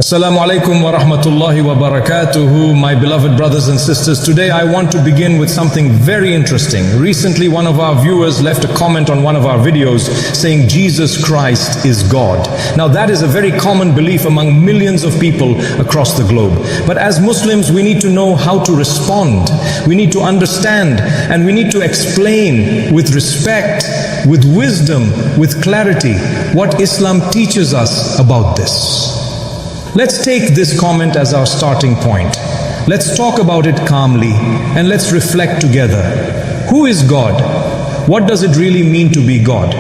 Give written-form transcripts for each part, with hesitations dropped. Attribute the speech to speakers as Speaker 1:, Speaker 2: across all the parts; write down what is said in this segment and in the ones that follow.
Speaker 1: Assalamu alaikum wa rahmatullahi wa barakatuhu, my beloved brothers and sisters. Today I want to begin with something very interesting. Recently one of our viewers left a comment on one of our videos saying Jesus Christ is God. Now that is a very common belief among millions of people across the globe. But as Muslims we need to know how to respond. We need to understand and we need to explain with respect, with wisdom, with clarity what Islam teaches us about this. Let's take this comment as our starting point. Let's talk about it calmly and let's reflect together. Who is God? What does it really mean to be God?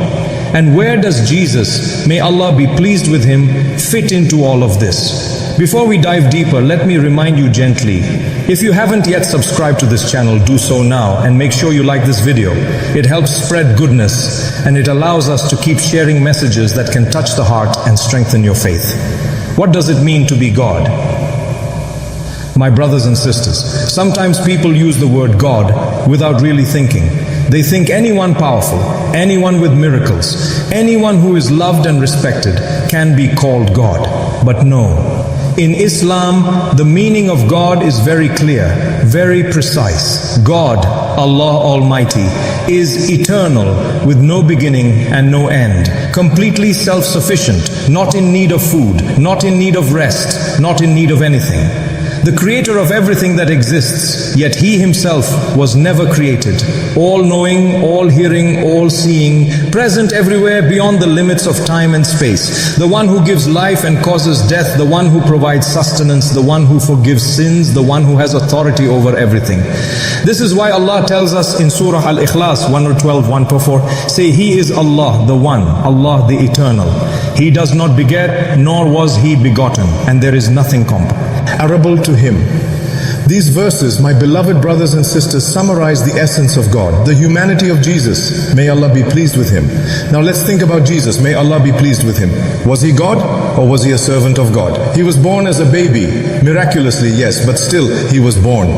Speaker 1: And where does Jesus, may Allah be pleased with him, fit into all of this? Before we dive deeper, let me remind you gently, if you haven't yet subscribed to this channel, do so now and make sure you like this video. It helps spread goodness and it allows us to keep sharing messages that can touch the heart and strengthen your faith. What does it mean to be God? My brothers and sisters, sometimes people use the word God without really thinking. They think anyone powerful, anyone with miracles, anyone who is loved and respected can be called God. But no. In Islam, the meaning of God is very clear, very precise. God, Allah Almighty, is eternal with no beginning and no end, completely self-sufficient, not in need of food, not in need of rest, not in need of anything. The creator of everything that exists, yet he himself was never created. All-knowing, all-hearing, all-seeing, present everywhere beyond the limits of time and space. The one who gives life and causes death, the one who provides sustenance, the one who forgives sins, the one who has authority over everything. This is why Allah tells us in Surah Al-Ikhlas 112, 1-4, say He is Allah, the One, Allah the Eternal. He does not beget, nor was He begotten, and there is nothing comparable to Him. These verses, my beloved brothers and sisters, summarize the essence of God, the humanity of Jesus. May Allah be pleased with Him. Now let's think about Jesus. May Allah be pleased with Him. Was He God or was He a servant of God? He was born as a baby, miraculously, yes, but still He was born.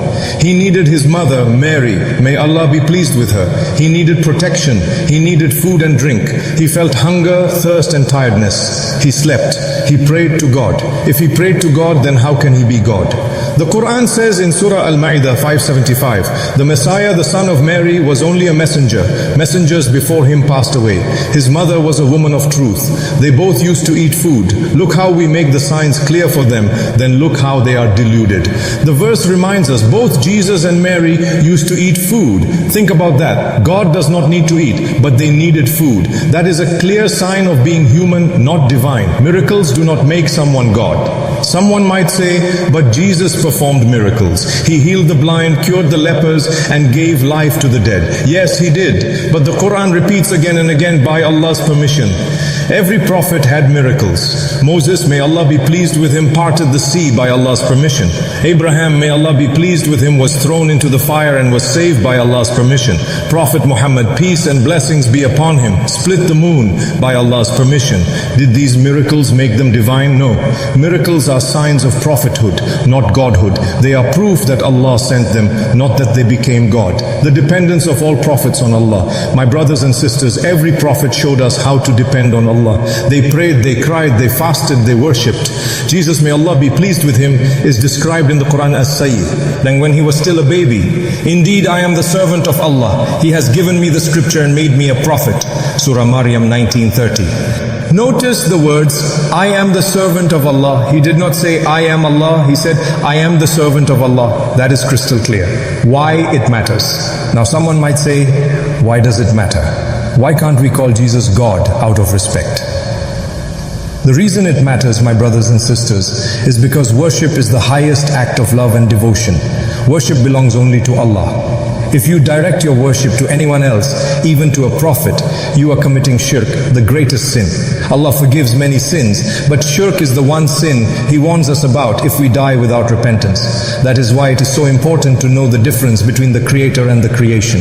Speaker 1: He needed His mother, Mary. May Allah be pleased with her. He needed protection. He needed food and drink. He felt hunger, thirst and tiredness. He slept. He prayed to God. If He prayed to God, then how can He be God? The Qur'an says in Surah Al-Ma'idah 575, the Messiah, the son of Mary, was only a messenger. Messengers before him passed away. His mother was a woman of truth. They both used to eat food. Look how we make the signs clear for them, then look how they are deluded. The verse reminds us both Jesus and Mary used to eat food. Think about that. God does not need to eat, but they needed food. That is a clear sign of being human, not divine. Miracles do not make someone God. Someone might say, but Jesus performed miracles. He healed the blind, cured the lepers, and gave life to the dead. Yes, He did. But the Qur'an repeats again and again, by Allah's permission. Every prophet had miracles. Moses, may Allah be pleased with him, parted the sea by Allah's permission. Abraham, may Allah be pleased with him, was thrown into the fire and was saved by Allah's permission. Prophet Muhammad, peace and blessings be upon him, split the moon by Allah's permission. Did these miracles make them divine? No. Miracles are signs of prophethood, not godhood. They are proof that Allah sent them, not that they became God. The dependence of all prophets on Allah. My brothers and sisters, every prophet showed us how to depend on Allah. They prayed, they cried, they fasted, they worshipped. Jesus, may Allah be pleased with him, is described in the Qur'an as Sayyid. Then when he was still a baby, indeed I am the servant of Allah. He has given me the scripture and made me a prophet. Surah Maryam 19:30. Notice the words, I am the servant of Allah. He did not say, I am Allah. He said, I am the servant of Allah. That is crystal clear. Why it matters. Now someone might say, why does it matter? Why can't we call Jesus God out of respect? The reason it matters, my brothers and sisters, is because worship is the highest act of love and devotion. Worship belongs only to Allah. If you direct your worship to anyone else, even to a prophet, you are committing shirk, the greatest sin. Allah forgives many sins, but shirk is the one sin He warns us about if we die without repentance. That is why it is so important to know the difference between the Creator and the creation.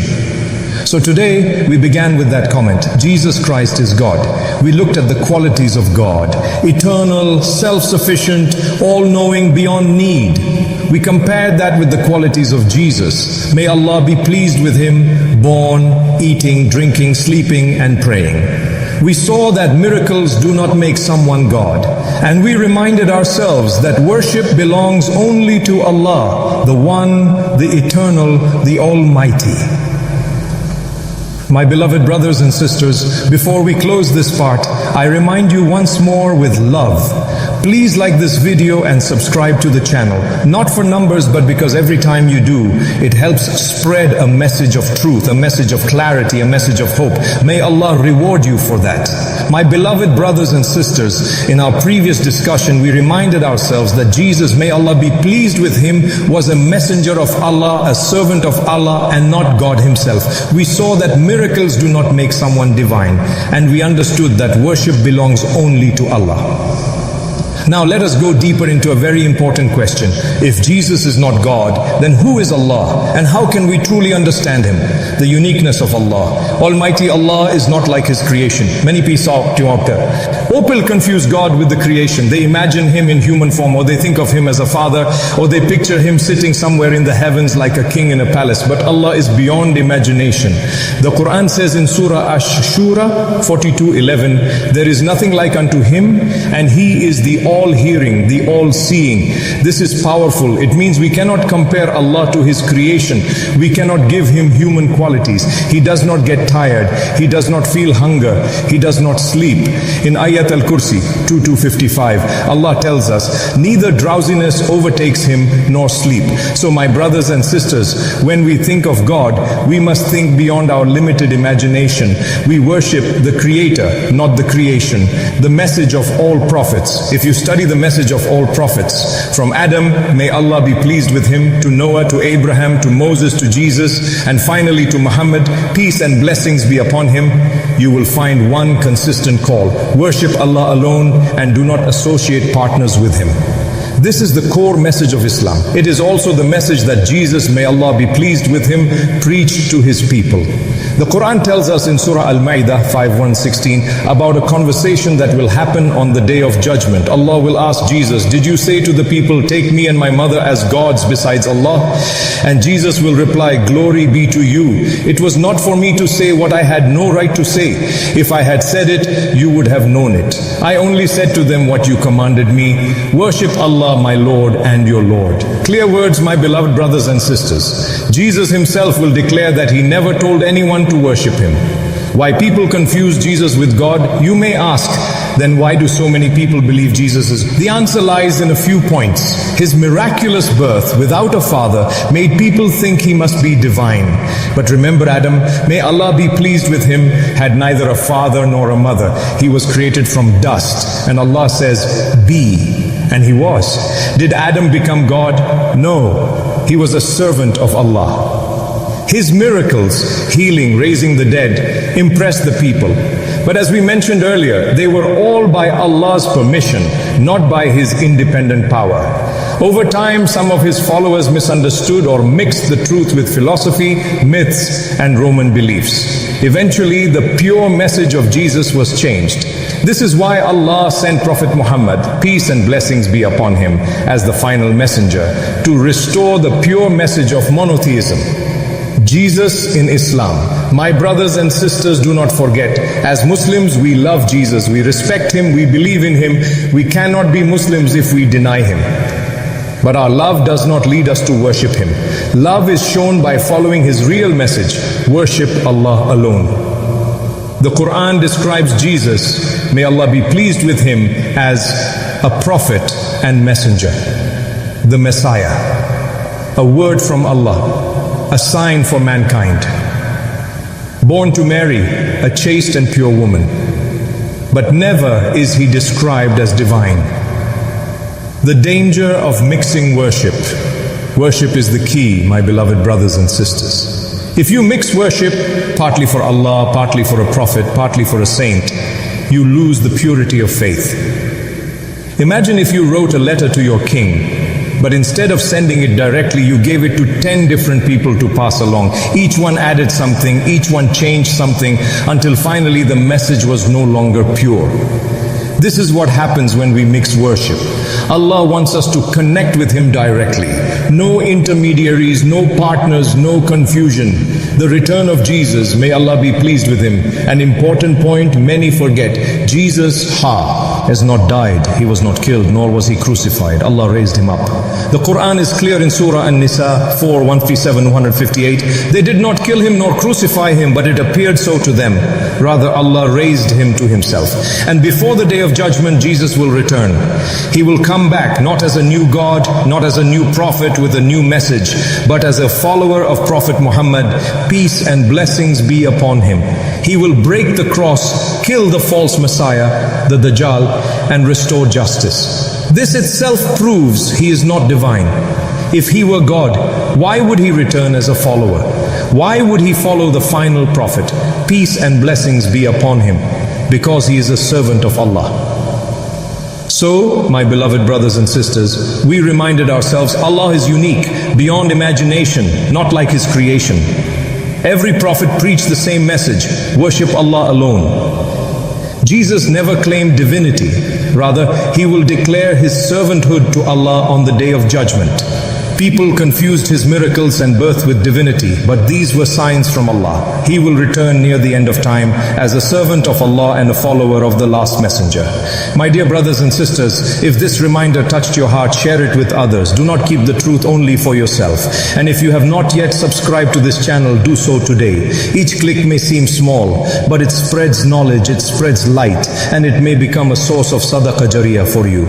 Speaker 1: So today we began with that comment, Jesus Christ is God. We looked at the qualities of God, eternal, self-sufficient, all-knowing, beyond need. We compared that with the qualities of Jesus. May Allah be pleased with Him, born, eating, drinking, sleeping and praying. We saw that miracles do not make someone God. And we reminded ourselves that worship belongs only to Allah, the One, the Eternal, the Almighty. My beloved brothers and sisters, before we close this part, I remind you once more with love. Please like this video and subscribe to the channel. Not for numbers, but because every time you do, it helps spread a message of truth, a message of clarity, a message of hope. May Allah reward you for that. My beloved brothers and sisters, in our previous discussion, we reminded ourselves that Jesus, may Allah be pleased with him, was a messenger of Allah, a servant of Allah, and not God himself. We saw that miracles do not make someone divine, and we understood that worship belongs only to Allah. Now let us go deeper into a very important question. If Jesus is not God, then who is Allah? And how can we truly understand Him? The uniqueness of Allah. Almighty Allah is not like His creation. Many people confuse God with the creation. They imagine Him in human form, or they think of Him as a father, or they picture Him sitting somewhere in the heavens like a king in a palace. But Allah is beyond imagination. The Qur'an says in Surah Ash-Shura 42:11, there is nothing like unto Him, and He is the all-hearing, the all-seeing. This is powerful. It means we cannot compare Allah to His creation. We cannot give Him human qualities. He does not get tired. He does not feel hunger. He does not sleep. In Ayat al-Kursi 2255, Allah tells us, neither drowsiness overtakes Him nor sleep. So my brothers and sisters, when we think of God, we must think beyond our limited imagination. We worship the Creator, not the creation. The message of all prophets. If you study the message of all prophets, from Adam, may Allah be pleased with him, to Noah, to Abraham, to Moses, to Jesus, and finally to Muhammad, peace and blessings be upon him, you will find one consistent call. Worship Allah alone and do not associate partners with Him. This is the core message of Islam. It is also the message that Jesus, may Allah be pleased with him, preached to his people. The Qur'an tells us in Surah Al-Ma'idah 5:1-16 about a conversation that will happen on the day of judgment. Allah will ask Jesus, did you say to the people, take me and my mother as gods besides Allah? And Jesus will reply, glory be to you. It was not for me to say what I had no right to say. If I had said it, you would have known it. I only said to them what you commanded me. Worship Allah, my Lord and your Lord. Clear words, my beloved brothers and sisters. Jesus himself will declare that he never told anyone to worship him. Why people confuse Jesus with God? You may ask, then why do so many people believe Jesus is? The answer lies in a few points. His miraculous birth without a father made people think he must be divine. But remember Adam, may Allah be pleased with him, had neither a father nor a mother. He was created from dust, and Allah says, be. And he was. Did Adam become God? No. He was a servant of Allah. His miracles, healing, raising the dead, impressed the people. But as we mentioned earlier, they were all by Allah's permission, not by His independent power. Over time, some of His followers misunderstood or mixed the truth with philosophy, myths, and Roman beliefs. Eventually, the pure message of Jesus was changed. This is why Allah sent Prophet Muhammad, peace and blessings be upon him, as the final messenger, to restore the pure message of monotheism. Jesus in Islam. My brothers and sisters, do not forget, as Muslims we love Jesus, we respect him, we believe in him. We cannot be Muslims if we deny him. But our love does not lead us to worship him. Love is shown by following his real message. Worship Allah alone. The Qur'an describes Jesus, may Allah be pleased with him, as a prophet and messenger, the Messiah, a word from Allah, a sign for mankind. Born to Mary, a chaste and pure woman. But never is he described as divine. The danger of mixing worship. Worship is the key, my beloved brothers and sisters. If you mix worship, partly for Allah, partly for a prophet, partly for a saint, you lose the purity of faith. Imagine if you wrote a letter to your king, but instead of sending it directly, you gave it to 10 different people to pass along. Each one added something, each one changed something, until finally the message was no longer pure. This is what happens when we mix worship. Allah wants us to connect with Him directly. No intermediaries, no partners, no confusion. The return of Jesus, may Allah be pleased with Him. An important point many forget. Jesus has not died. He was not killed, nor was He crucified. Allah raised Him up. The Qur'an is clear in Surah An-Nisa 4, 137, 158. They did not kill Him nor crucify Him, but it appeared so to them. Rather, Allah raised Him to Himself. And before the day of judgment, Jesus will return. He will come back, not as a new God, not as a new prophet with a new message, but as a follower of Prophet Muhammad. Peace and blessings be upon him. He will break the cross, kill the false Messiah, the Dajjal, and restore justice. This itself proves He is not divine. If He were God, why would He return as a follower? Why would He follow the final prophet? Peace and blessings be upon him, because he is a servant of Allah. So, my beloved brothers and sisters, we reminded ourselves Allah is unique, beyond imagination, not like His creation. Every prophet preached the same message: worship Allah alone. Jesus never claimed divinity. Rather, He will declare His servanthood to Allah on the day of judgment. People confused His miracles and birth with divinity, but these were signs from Allah. He will return near the end of time as a servant of Allah and a follower of the last messenger. My dear brothers and sisters, if this reminder touched your heart, share it with others. Do not keep the truth only for yourself. And if you have not yet subscribed to this channel, do so today. Each click may seem small, but it spreads knowledge, it spreads light, and it may become a source of sadaqah jariyah for you.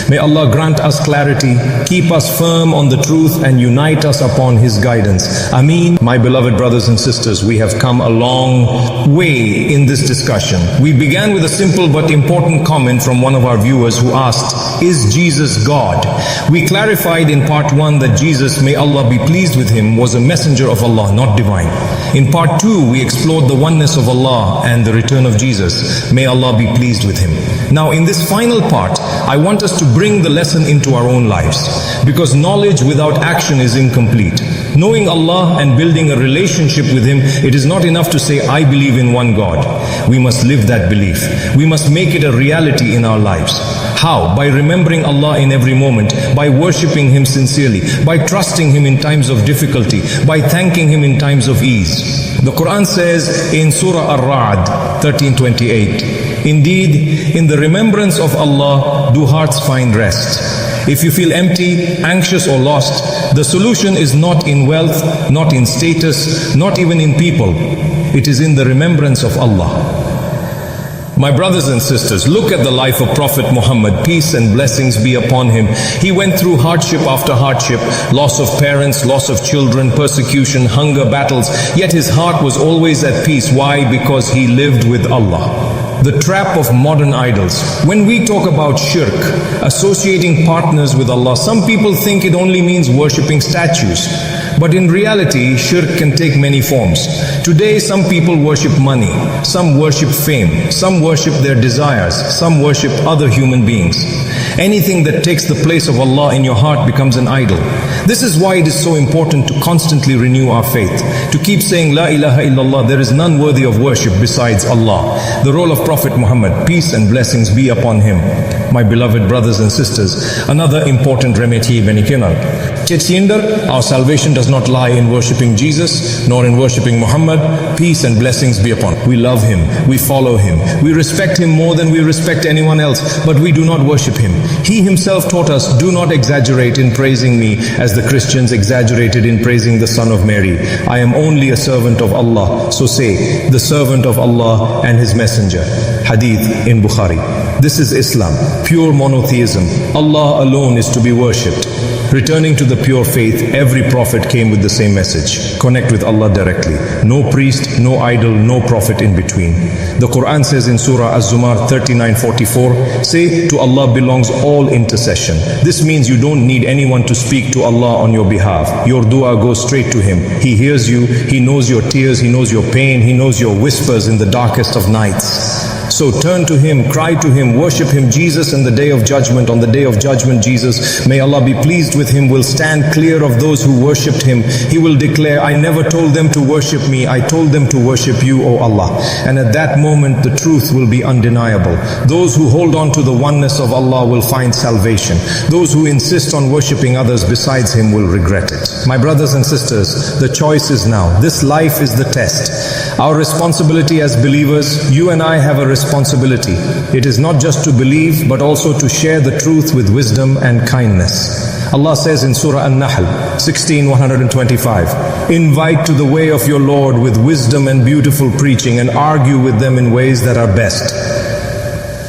Speaker 1: May Allah grant us clarity, keep us firm on the truth, and unite us upon His guidance. Ameen. My beloved brothers and sisters, we have come a long way in this discussion. We began with a simple but important comment from one of our viewers who asked, is Jesus God? We clarified in part 1 that Jesus, may Allah be pleased with Him, was a messenger of Allah, not divine. In part 2, we explored the oneness of Allah and the return of Jesus. May Allah be pleased with Him. Now, in this final part, I want us to bring the lesson into our own lives, because knowledge without action is incomplete. Knowing Allah and building a relationship with Him, it is not enough to say, I believe in one God. We must live that belief. We must make it a reality in our lives. How? By remembering Allah in every moment, by worshipping Him sincerely, by trusting Him in times of difficulty, by thanking Him in times of ease. The Qur'an says in Surah Ar-Ra'd 13:28, indeed, in the remembrance of Allah do hearts find rest. If you feel empty, anxious or lost, the solution is not in wealth, not in status, not even in people. It is in the remembrance of Allah. My brothers and sisters, look at the life of Prophet Muhammad, peace and blessings be upon him. He went through hardship after hardship, loss of parents, loss of children, persecution, hunger, battles, yet his heart was always at peace. Why? Because he lived with Allah. The trap of modern idols. When we talk about shirk, associating partners with Allah, some people think it only means worshipping statues. But in reality, shirk can take many forms. Today, some people worship money, some worship fame, some worship their desires, some worship other human beings. Anything that takes the place of Allah in your heart becomes an idol. This is why it is so important to constantly renew our faith, to keep saying, La ilaha illallah, there is none worthy of worship besides Allah. The role of Prophet Muhammad, peace and blessings be upon him. My beloved brothers and sisters, another important remedy, our salvation does not lie in worshipping Jesus, nor in worshipping Muhammad. Peace and blessings be upon him. We love him, we follow him, we respect him more than we respect anyone else, but we do not worship him. He himself taught us, do not exaggerate in praising me as the Christians exaggerated in praising the Son of Mary. I am only a servant of Allah. So say, the servant of Allah and His Messenger. Hadith in Bukhari. This is Islam, pure monotheism. Allah alone is to be worshipped. Returning to the pure faith, every prophet came with the same message. Connect with Allah directly. No priest, no idol, no prophet in between. The Qur'an says in Surah Az-Zumar 39:44, say, to Allah belongs all intercession. This means you don't need anyone to speak to Allah on your behalf. Your dua goes straight to Him. He hears you, He knows your tears, He knows your pain, He knows your whispers in the darkest of nights. So turn to Him, cry to Him, worship Him. Jesus in the day of judgment, on the day of judgment, Jesus, may Allah be pleased with Him, will stand clear of those who worshipped Him. He will declare, I never told them to worship me, I told them to worship you, O Allah. And at that moment the truth will be undeniable. Those who hold on to the oneness of Allah will find salvation. Those who insist on worshipping others besides Him will regret it. My brothers and sisters, the choice is now. This life is the test. Our responsibility as believers, you and I have a responsibility. It is not just to believe, but also to share the truth with wisdom and kindness. Allah says in Surah An-Nahl 16:125, invite to the way of your Lord with wisdom and beautiful preaching, and argue with them in ways that are best.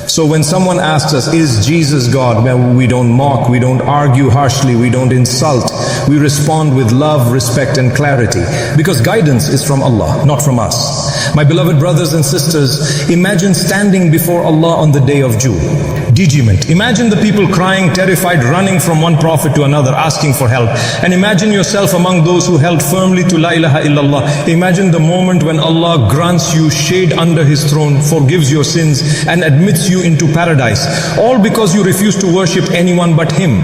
Speaker 1: So when someone asks us, is Jesus God? Well, we don't mock, we don't argue harshly, we don't insult. We respond with love, respect and clarity. Because guidance is from Allah, not from us. My beloved brothers and sisters, imagine standing before Allah on the day of judgment. Imagine the people crying, terrified, running from one prophet to another, asking for help. And imagine yourself among those who held firmly to La ilaha illallah. Imagine the moment when Allah grants you shade under His throne, forgives your sins and admits you into paradise, all because you refuse to worship anyone but Him.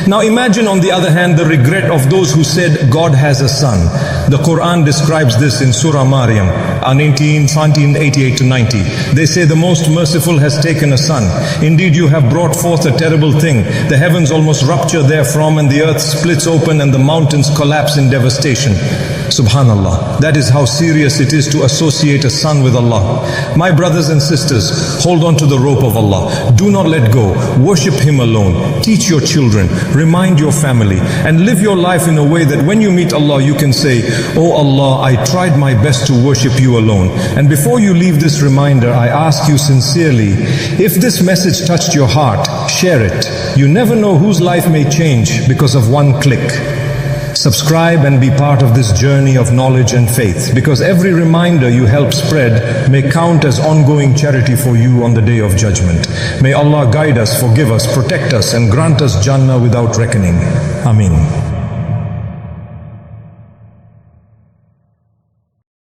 Speaker 1: Now imagine on the other hand the regret of those who said God has a son. The Qur'an describes this in Surah Maryam 19:88-90. They say the Most Merciful has taken a son. Indeed you have brought forth a terrible thing. The heavens almost rupture therefrom, and the earth splits open, and the mountains collapse in devastation. Subhanallah, that is how serious it is to associate a son with Allah. My brothers and sisters, hold on to the rope of Allah. Do not let go. Worship Him alone. Teach your children. Remind your family. And live your life in a way that when you meet Allah, you can say, Oh Allah, I tried my best to worship you alone. And before you leave this reminder, I ask you sincerely, if this message touched your heart, share it. You never know whose life may change because of one click. Subscribe and be part of this journey of knowledge and faith, because every reminder you help spread may count as ongoing charity for you on the day of judgment. May Allah guide us, forgive us, protect us and grant us Jannah without reckoning. Ameen.